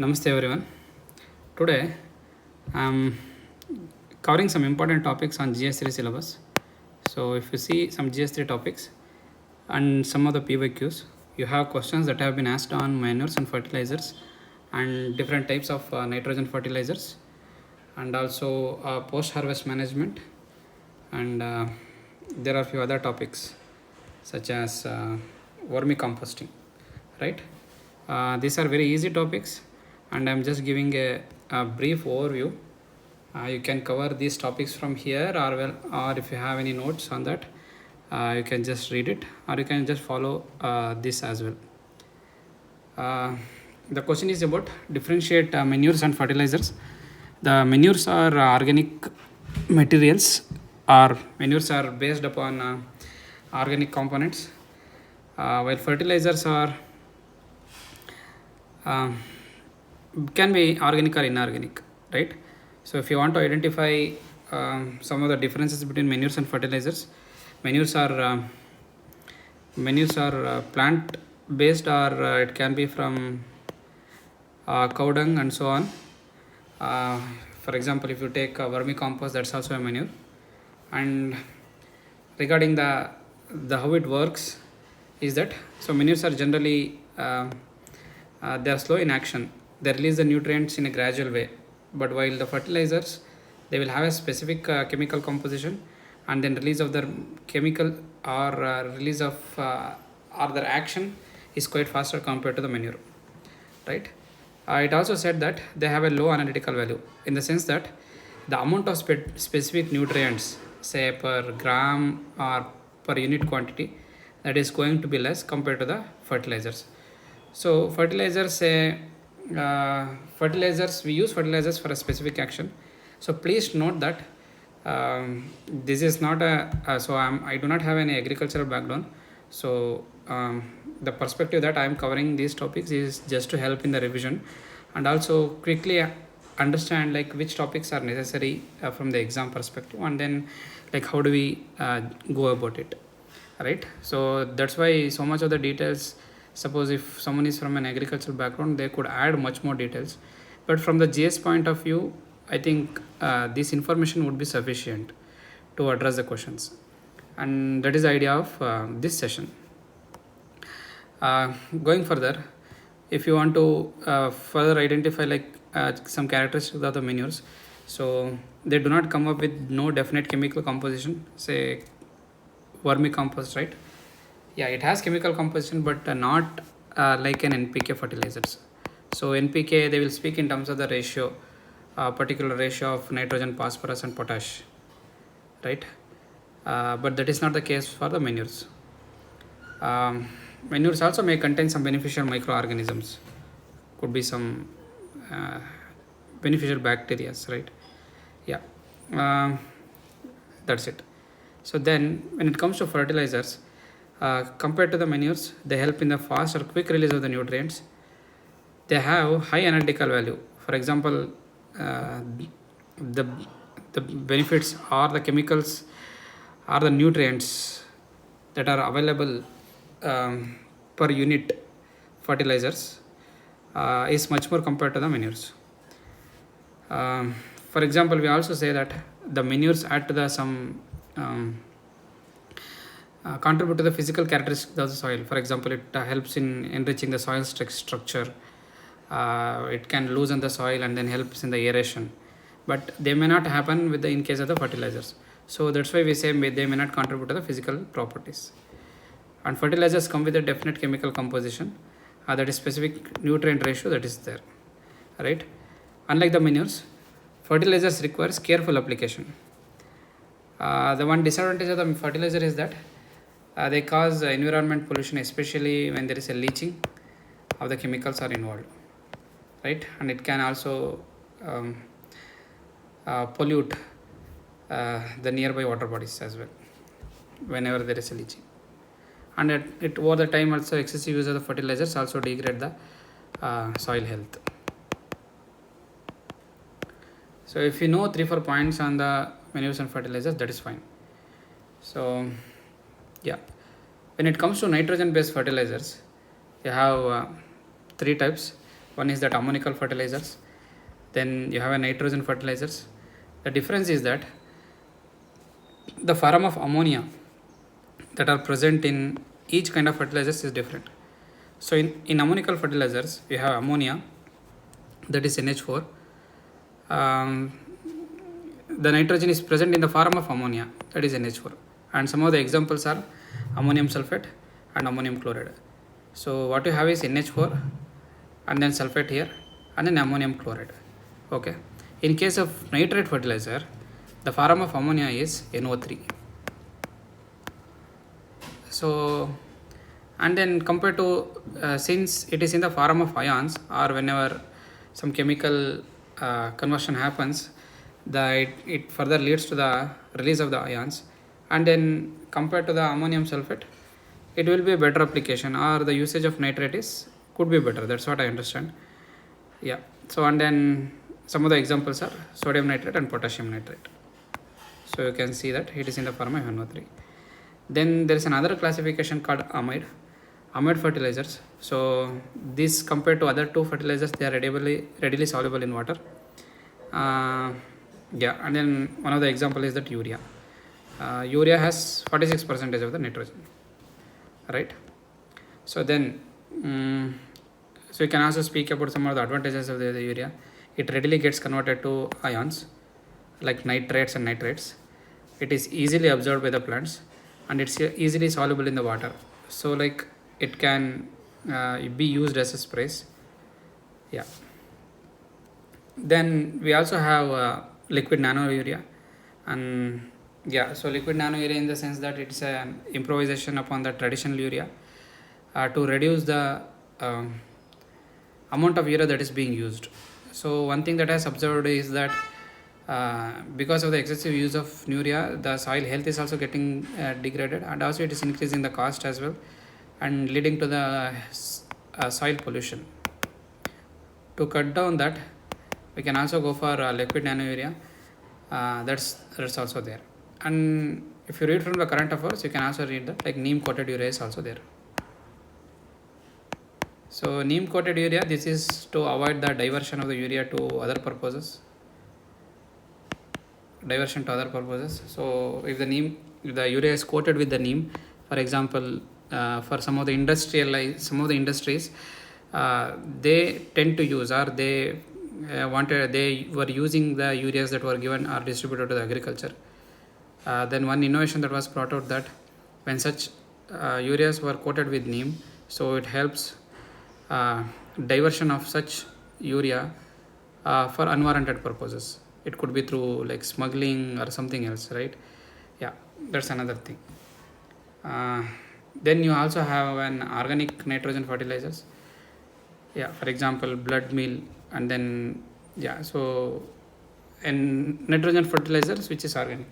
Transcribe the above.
Namaste everyone. Today I'm covering some important topics on GS3 syllabus. So if you see some GS3 topics and some of the PYQs, you have questions that have been asked on manures and fertilizers and different types of nitrogen fertilizers and also post-harvest management, and there are a few other topics such as vermicomposting, right? These are very easy topics and I'm just giving a brief overview. You can cover these topics from here, or if you have any notes on that, you can just read it, or you can just follow this as well. The question is about differentiate manures and fertilizers. The manures are organic materials, or manures are based upon organic components, while fertilizers are can be organic or inorganic, right? So if you want to identify some of the differences between manures and fertilizers, manures are plant based, or it can be from cow dung and so on. For example, if you take vermicompost, that's also a manure. And regarding the how it works is that, so manures are generally they are slow in action. They release the nutrients in a gradual way, but while the fertilizers, they will have a specific chemical composition, and then release of their chemical or release of or their action is quite faster compared to the manure, right? It also said that they have a low analytical value, in the sense that the amount of specific nutrients, say per gram or per unit quantity, that is going to be less compared to the fertilizers. So fertilizers, we use fertilizers for a specific action. So please note that this is not I do not have any agricultural background. So the perspective that I am covering these topics is just to help in the revision, and also quickly understand like which topics are necessary from the exam perspective, and then like how do we go about it, right? So that's why so much of the details, suppose if someone is from an agricultural background, they could add much more details, but from the GS point of view, I think this information would be sufficient to address the questions, and that is the idea of this session. Going further, if you want to further identify like some characteristics of the manures, so they do not come up with no definite chemical composition. Say vermicompost, right? Yeah, it has chemical composition, but not like an NPK fertilizers. So NPK, they will speak in terms of the ratio, particular ratio of nitrogen, phosphorus and potash, right? But that is not the case for the manures. Manures also may contain some beneficial microorganisms, could be some beneficial bacteria, right? Yeah, that's it. So then when it comes to fertilizers, compared to the manures, they help in the fast or quick release of the nutrients. They have high analytical value. For example, the benefits or the chemicals or the nutrients that are available per unit fertilizers is much more compared to the manures. For example, we also say that the manures add to the some contribute to the physical characteristics of the soil. For example, it helps in enriching the soil structure. It can loosen the soil and then helps in the aeration, but they may not happen with the in case of the fertilizers. So that's why we say they may not contribute to the physical properties. And fertilizers come with a definite chemical composition, that is specific nutrient ratio that is there, right? Unlike the manures, fertilizers requires careful application. The one disadvantage of the fertilizer is that they cause environment pollution, especially when there is a leaching of the chemicals are involved, right? And it can also pollute the nearby water bodies as well whenever there is a leaching. And it over the time also, excessive use of the fertilizers also degrade the soil health. So if you know 3-4 points on the manures and fertilizers, that is fine. So yeah, when it comes to nitrogen based fertilizers, you have 3 types. One is that ammonical fertilizers. Then you have a nitrogen fertilizers. The difference is that the form of ammonia that are present in each kind of fertilizers is different. So in ammonical fertilizers, you have ammonia, that is NH4. The nitrogen is present in the form of ammonia, that is NH4. And some of the examples are ammonium sulfate and ammonium chloride. So what you have is NH4 and then sulfate here and then ammonium chloride. Okay. In case of nitrate fertilizer, the form of ammonia is NO3. So, and then compared to since it is in the form of ions, or whenever some chemical conversion happens, it further leads to the release of the ions, and then compared to the ammonium sulfate, it will be a better application, or the usage of nitrate could be better. That's what I understand. Yeah. So and then some of the examples are sodium nitrate and potassium nitrate. So you can see that it is in the form of NO3. Then there is another classification called amide fertilizers. So this, compared to other two fertilizers, they are readily soluble in water. Yeah, and then one of the example is that urea. Urea has 46% of the nitrogen, right? So then so you can also speak about some of the advantages of the urea. It readily gets converted to ions like nitrates and nitrates. It is easily absorbed by the plants, and it's easily soluble in the water. So like it can be used as a sprays. Yeah. Then we also have liquid nano urea, and yeah, so liquid nano urea in the sense that it's an improvisation upon the traditional urea to reduce the amount of urea that is being used. So one thing that I has observed is that because of the excessive use of urea, the soil health is also getting degraded, and also it is increasing the cost as well, and leading to the soil pollution. To cut down that, we can also go for liquid nano urea. That's also there. And if you read from the current affairs, you can also read that like neem coated urea is also there. So neem coated urea, this is to avoid the diversion of the urea to other purposes. So if the urea is coated with the neem, for example, for some of the industries, they tend to use, or they were using the ureas that were given or distributed to the agriculture. Then one innovation that was brought out, that when such ureas were coated with neem, so it helps diversion of such urea for unwarranted purposes. It could be through like smuggling or something else, right? Yeah, that's another thing. Then you also have an organic nitrogen fertilizers. Yeah, for example, blood meal, and then yeah, so and nitrogen fertilizers which is organic.